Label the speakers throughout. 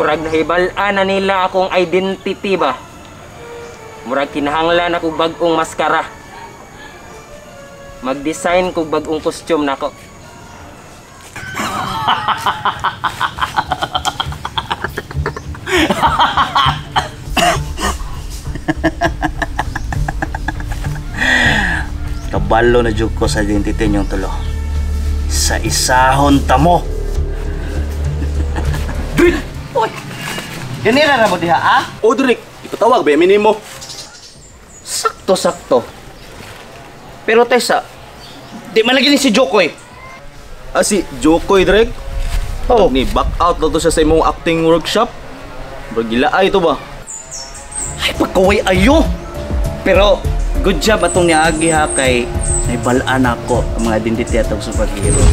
Speaker 1: murag nahibal-an na nila akong identity ba. Murag kinahanglan ako bag-ong maskara. Mag-design ko bag-ong costume nako.
Speaker 2: Kabalo na jud ko sa identity niyong tulo. Sa isahon tamo.
Speaker 3: Drik!
Speaker 2: Oy. Ganira ra mo diha, ah?
Speaker 3: O, Drik, ipatawag ba yamin mo?
Speaker 2: Sakto-sakto. Pero Tessa, di man lagi ni si Jokoy.
Speaker 3: Ah, si Jokoy, Drik?
Speaker 2: Oh.
Speaker 3: Ni back out na to siya sa imong acting workshop. Gilaay to ba?
Speaker 2: Ay, pagkaway ayo. Pero, good job atong niagi ha kay naibalaan ako ang mga identity atong superhero.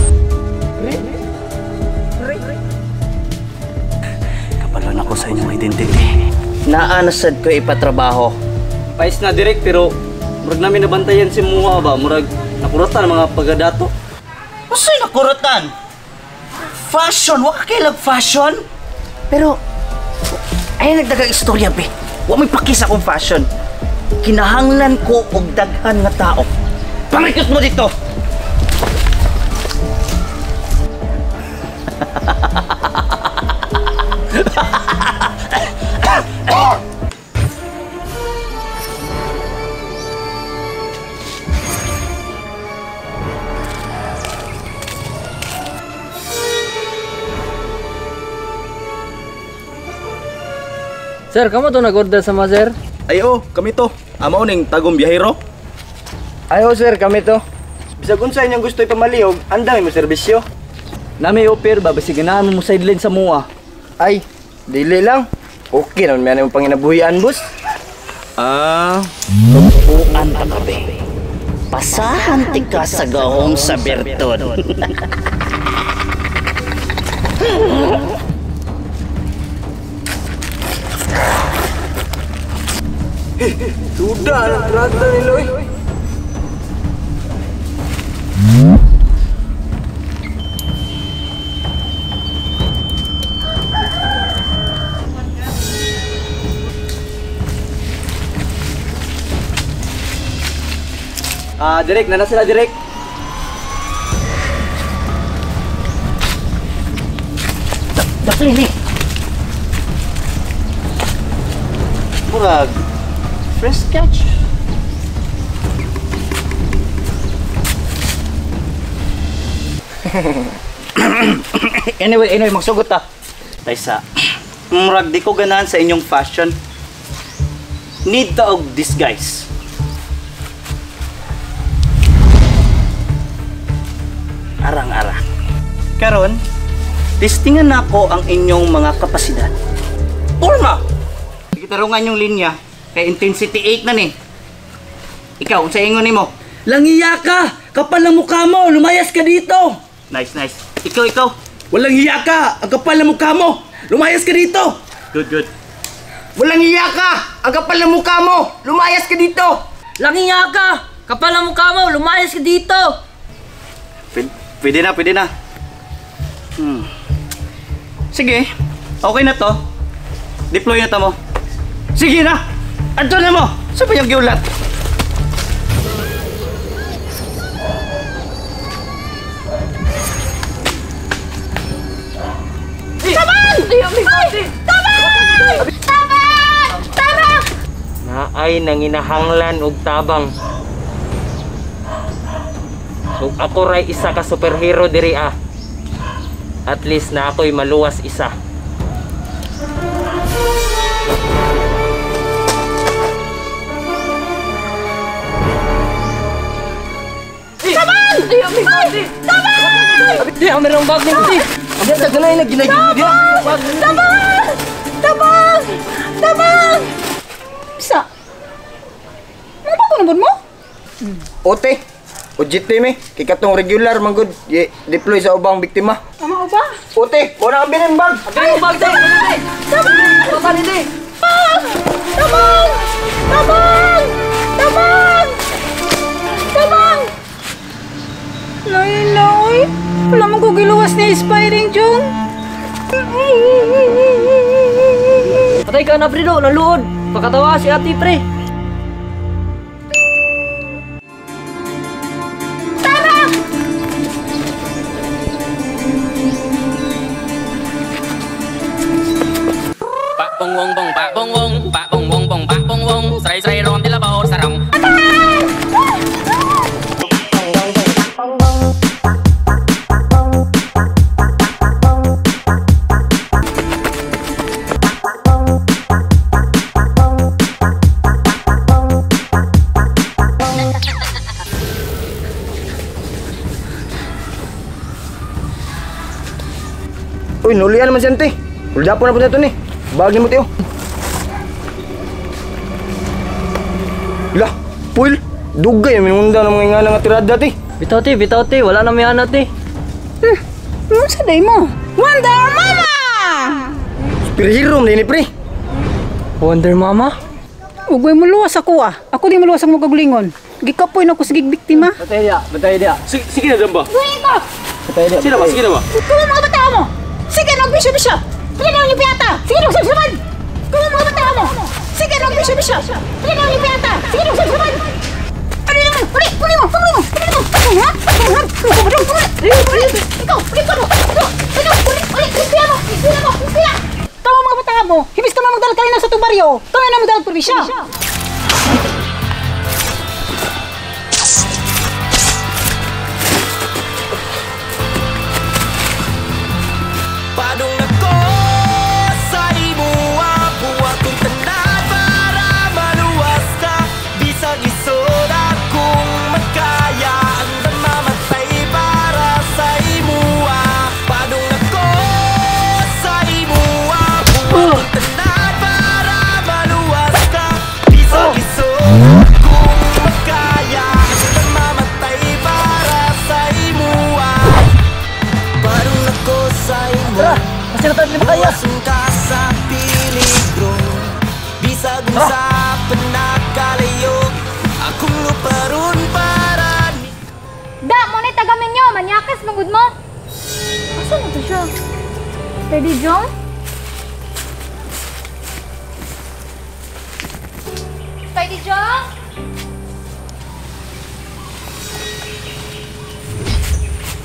Speaker 2: Kapalon ako sa inyong identity. Naanasad ko ipatrabaho.
Speaker 4: Pais na direct pero murag namin nabantayan si Mua ba? Murag nakuratan ang mga pagadato.
Speaker 2: Masay nakurutan? Fashion? Waka kailag fashion? Pero, ay nagdagang istorya be. Huwag may pakis akong fashion. Kinahanglan ko og daghan nga tao. Pangikot mo dito!
Speaker 4: Sir, kamu to nag-order sama sir?
Speaker 3: Ay, oh, kami to. Amaw ning tagong biyahero.
Speaker 4: Ayo sir, kami to. Bisag unsa inyong gusto ipamaliog, andami mo serbisyo. Nami offer ba basig ganahan mo sideline sa Mua. Ay, dili lang. Okay naman may anong panginabuhian, boss.
Speaker 3: Ah,
Speaker 2: Tupuan pa ka be. Pasahan ti ka sa gahom sa Berton.
Speaker 3: sudah ang rata ni Loy.
Speaker 4: Ah, direct na sila direct.
Speaker 2: Dapat ini. Murag. Fresh catch. anyway, magsugot ta. Taysa, murag di ko ganahan sa inyong fashion. Need ta og disguise. Arang-arang. Karon, testingan nako ang inyong mga kapasidad. Pulma! Tarungan yung linya, kay intensity 8 na ni. Ikaw, unsa ingon nimo?
Speaker 4: Langiya ka! Kapal ang mukha mo! Lumayas ka dito!
Speaker 2: Nice. Ikaw.
Speaker 4: Walang hiya ka! Ang kapal ng mukha mo! Lumayas ka dito!
Speaker 2: Good.
Speaker 4: Walang hiya ka! Ang kapal ng mukha mo! Lumayas ka dito!
Speaker 5: Langiya ka! Kapal ang mukha mo! Lumayas ka dito!
Speaker 2: Pwede na. Sige, okay na to. Deploy na to mo. Sige na! Anto na mo! Saan pa yung giulat?
Speaker 5: Tabang!
Speaker 1: Naay nanginahanglan og tabang. So ako ray isa ka superhero diri ah. At least na ako'y maluwas isa.
Speaker 4: Di, ang merong bag ni Kuti! Ang sa ganay na ginagigil dia!
Speaker 5: Tabang! Bisa? Ano ba kunabon mo?
Speaker 4: Ote! Ujit mi, kay katong regular manggod deploy sa ubang biktima.
Speaker 5: Ama ba?
Speaker 4: Ote, mo na abilin bag.
Speaker 5: Abilin mo bag, Tay!
Speaker 4: Papa ni.
Speaker 5: Tabang! Loy! Wala mong kugiluwas ni Inspiring Jung. Sakay ka na, pre, do, naluod. Pakatawa si ate, pre.
Speaker 6: Pak bong bong bong, pak bong bong, pak bong bong bong, pak bong bong, serai serai rom di labau sarong.
Speaker 4: Uy, nulian naman siya, ante. Uldapo na po na ito, ni. Bagay mo, tiyo. Lah, Puil. Dugay, minunda ng mga ingana nga tirada, ti.
Speaker 5: Bitaw, te. Wala na may anak, te.
Speaker 7: Ano sa day mo? Wonder Mama!
Speaker 4: Superhero, ni pre.
Speaker 5: Wonder Mama?
Speaker 7: Ugoy mo luwas ako ah. Ako di maluwas ang magaglingon. Gikapoy na ko sa biktima.
Speaker 5: Batay dia.
Speaker 3: Sige na, Damba.
Speaker 7: Uy ko!
Speaker 5: Batay dia.
Speaker 3: Sige na ba, sige na ba?
Speaker 7: Kuma mga bata mo! Sige na, bisyo-bisyo! Sige na, yung piyata! Sige na, sabsaban! Kuma mga bata mo! Sige na, bisyo-bisyo! Sige na, yung piyata! Sige na, sabsaban! Ano naman? Uli mo! Ano ha? Ikaw! Uli! Tama mga bata mo! Hibis ka magdala kanina sa tubaryo! Kami na magdala probinsya!
Speaker 6: Padung ako sa imuha, buhat kong tanan para maluwas ka. Bisag isod akong magkaya, ang mamatay para sa imuha. Padung ako sa imuha, buhat kong tanan para maluwas ka. Bisag isod akong magkaya, ang mamatay para sa imuha. Padung ako sa imuha, Wasun ka sa peligro, bisag sa panakalayo, akong luparon para ni...
Speaker 8: Da, mo na tagamin nyo, manyakis mangud mo. Asan na to siya? Steady Jong? Steady Jong?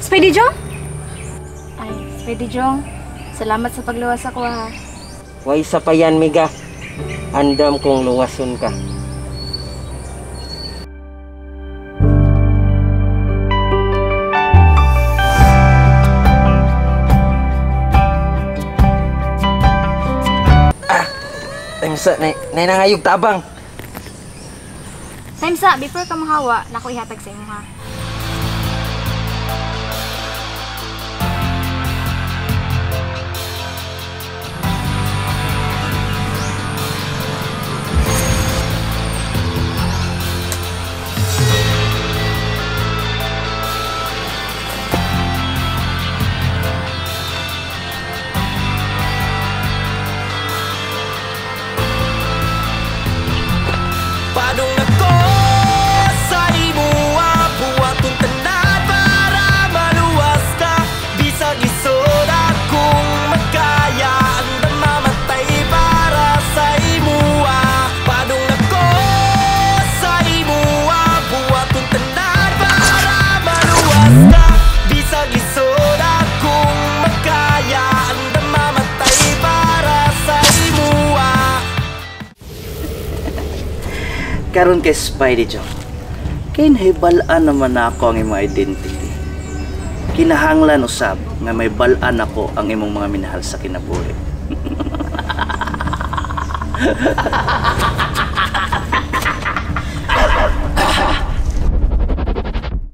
Speaker 8: Speedy Jong? Ay, Speedy Jong. Salamat sa pagluwas ako ha.
Speaker 1: Way sa pa yan, Miga. Andam kong luwason ka. Sa nangayog tabang.
Speaker 8: Samsa, before ka mahawa, naku ihatag sa imo ha.
Speaker 6: Padung ako sa imuha, buhat kong tanan para maluwas ka. Bisag isod akong magkaya, ang mamatay para sa imuha. Padung ako sa imuha, buhat kong tanan para maluwas ka. Bisag isod akong magkaya, ang mamatay para sa imuha.
Speaker 2: Karon kay Spidey Jong. Kinhibalaan naman ako ang imong identity. Kinahanglan usab nga may balaan ako ang imong mga minahal sa kinabuhi.